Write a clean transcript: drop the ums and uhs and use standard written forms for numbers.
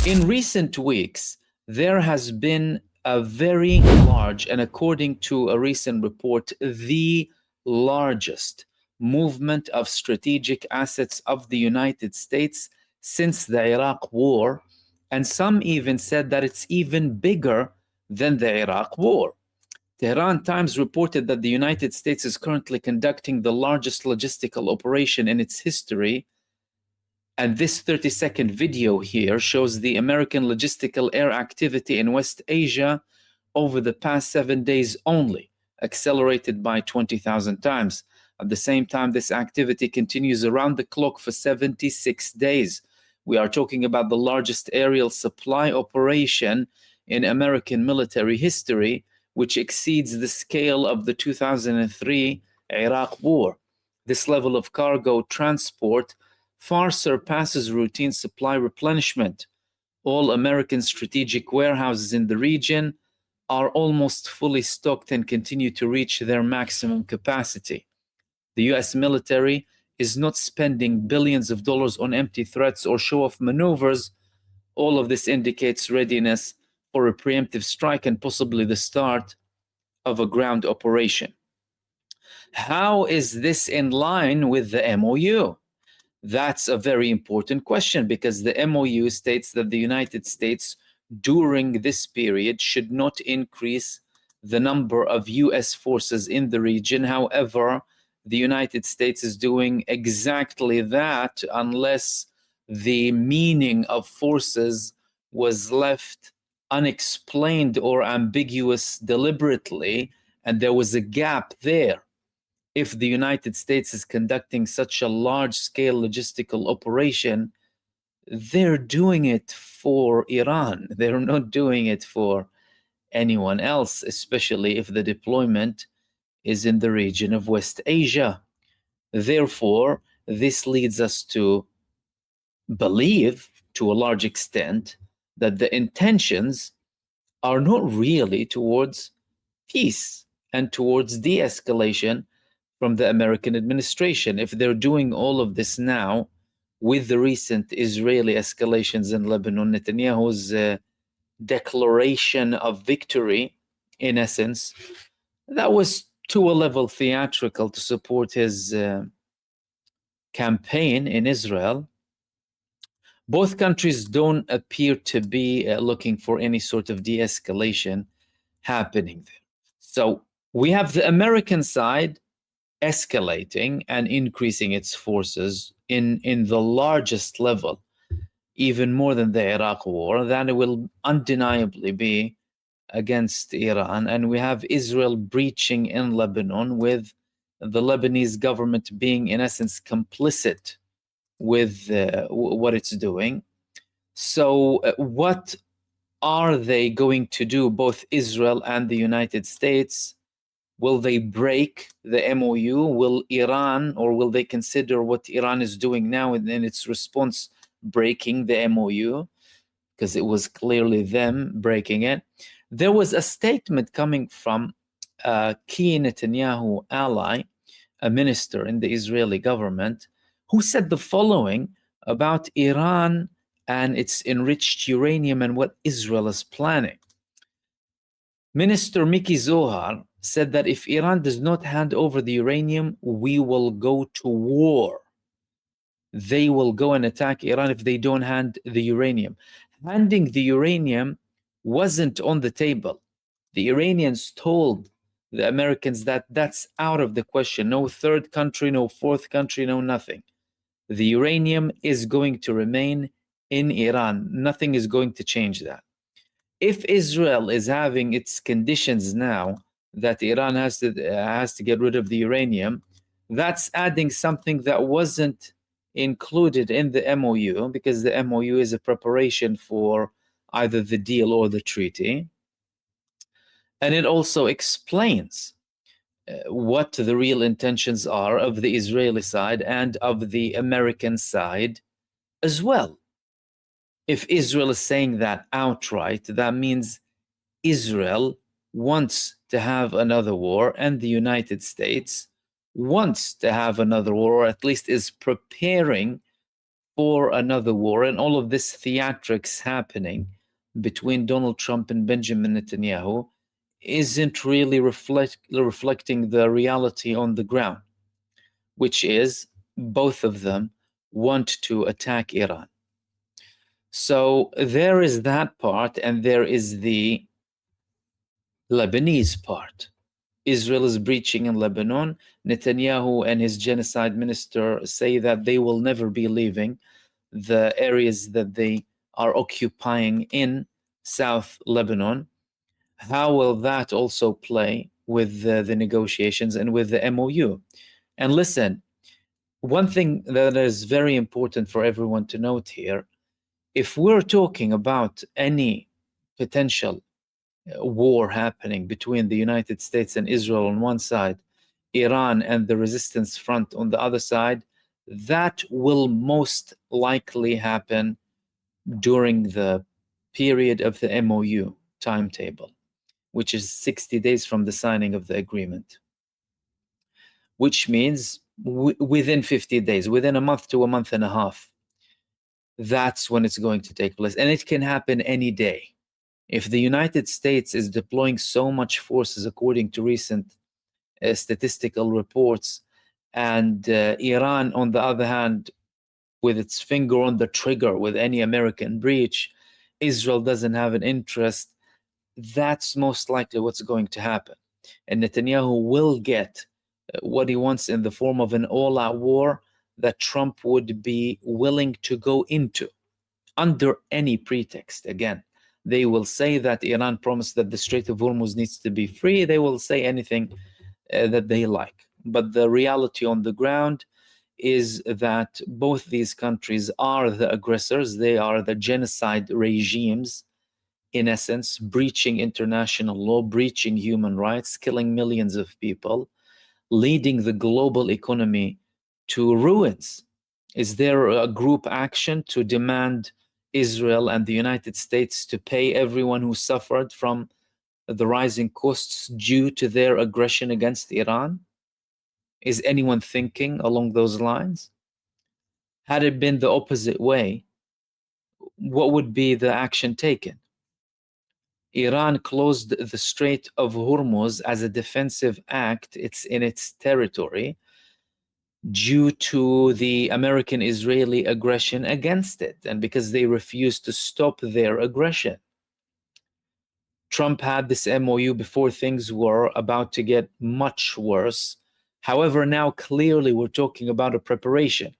In recent weeks, there has been a very large, and according to a recent report, the largest movement of strategic assets of the United States since the Iraq War. And some even said that it's even bigger than the Iraq War. Tehran Times reported that the United States is currently conducting the largest logistical operation in its history. And this 30-second video here shows the American logistical air activity in West Asia over the past 7 days only, accelerated by 20,000 times. At the same time, this activity continues around the clock for 76 days. We are talking about the largest aerial supply operation in American military history, which exceeds the scale of the 2003 Iraq War. This level of cargo transport far surpasses routine supply replenishment. All American strategic warehouses in the region are almost fully stocked and continue to reach their maximum capacity. The US military is not spending billions of dollars on empty threats or show-off maneuvers. All of this indicates readiness for a preemptive strike and possibly the start of a ground operation. How is this in line with the MOU? That's a very important question, because the MOU states that the United States during this period should not increase the number of US forces in the region. However, the United States is doing exactly that unless the meaning of forces was left unexplained or ambiguous deliberately, and there was a gap there. If the United States is conducting such a large-scale logistical operation, they're doing it for Iran. They're not doing it for anyone else, especially if the deployment is in the region of West Asia. Therefore, this leads us to believe, to a large extent, that the intentions are not really towards peace and towards de-escalation from the American administration. If they're doing all of this now, with the recent Israeli escalations in Lebanon, Netanyahu's declaration of victory, in essence, that was to a level theatrical to support his campaign in Israel. Both countries don't appear to be looking for any sort of de-escalation happening there. So we have the American side escalating and increasing its forces in the largest level, even more than the Iraq war. That will undeniably be against Iran. And we have Israel breaching in Lebanon, with the Lebanese government being, in essence, complicit with what it's doing. So what are they going to do, both Israel and the United States? Will they break the MOU? Will Iran, or will they consider what Iran is doing now in its response breaking the MOU? Because it was clearly them breaking it. There was a statement coming from a key Netanyahu ally, a minister in the Israeli government, who said the following about Iran and its enriched uranium and what Israel is planning. Minister Miki Zohar said that if Iran does not hand over the uranium, we will go to war. They will go and attack Iran if they don't hand the uranium. Handing the uranium wasn't on the table. The Iranians told the Americans that that's out of the question. No third country, no fourth country, no nothing. The uranium is going to remain in Iran. Nothing is going to change that. If Israel is having its conditions now that Iran has to get rid of the uranium, that's adding something that wasn't included in the MOU, because the MOU is a preparation for either the deal or the treaty. And it also explains what the real intentions are of the Israeli side and of the American side as well. If Israel is saying that outright, that means Israel wants to have another war, and the United States wants to have another war, or at least is preparing for another war, and all of this theatrics happening between Donald Trump and Benjamin Netanyahu isn't really reflecting the reality on the ground, which is both of them want to attack Iran. So there is that part, and there is the Lebanese part. Israel is breaching in Lebanon. Netanyahu and his genocide minister say that they will never be leaving the areas that they are occupying in South Lebanon. How will that also play with the negotiations and with the MOU? And listen, one thing that is very important for everyone to note here, if we're talking about any potential war happening between the United States and Israel on one side, Iran and the resistance front on the other side, that will most likely happen during the period of the MOU timetable, which is 60 days from the signing of the agreement, which means within 50 days, within a month to a month and a half, that's when it's going to take place. And it can happen any day. If the United States is deploying so much forces, according to recent statistical reports, and Iran, on the other hand, with its finger on the trigger with any American breach, Israel doesn't have an interest, that's most likely what's going to happen. And Netanyahu will get what he wants in the form of an all-out war that Trump would be willing to go into under any pretext. Again, they will say that Iran promised that the Strait of Hormuz needs to be free. They will say anything that they like. But the reality on the ground is that both these countries are the aggressors. They are the genocide regimes, in essence, breaching international law, breaching human rights, killing millions of people, leading the global economy to ruins. Is there a group action to demand Israel and the United States to pay everyone who suffered from the rising costs due to their aggression against Iran? Is anyone thinking along those lines? Had it been the opposite way, what would be the action taken? Iran closed the Strait of Hormuz as a defensive act. It's in its territory due to the American-Israeli aggression against it, and because they refused to stop their aggression. Trump had this MOU before things were about to get much worse. However, now clearly we're talking about a preparation.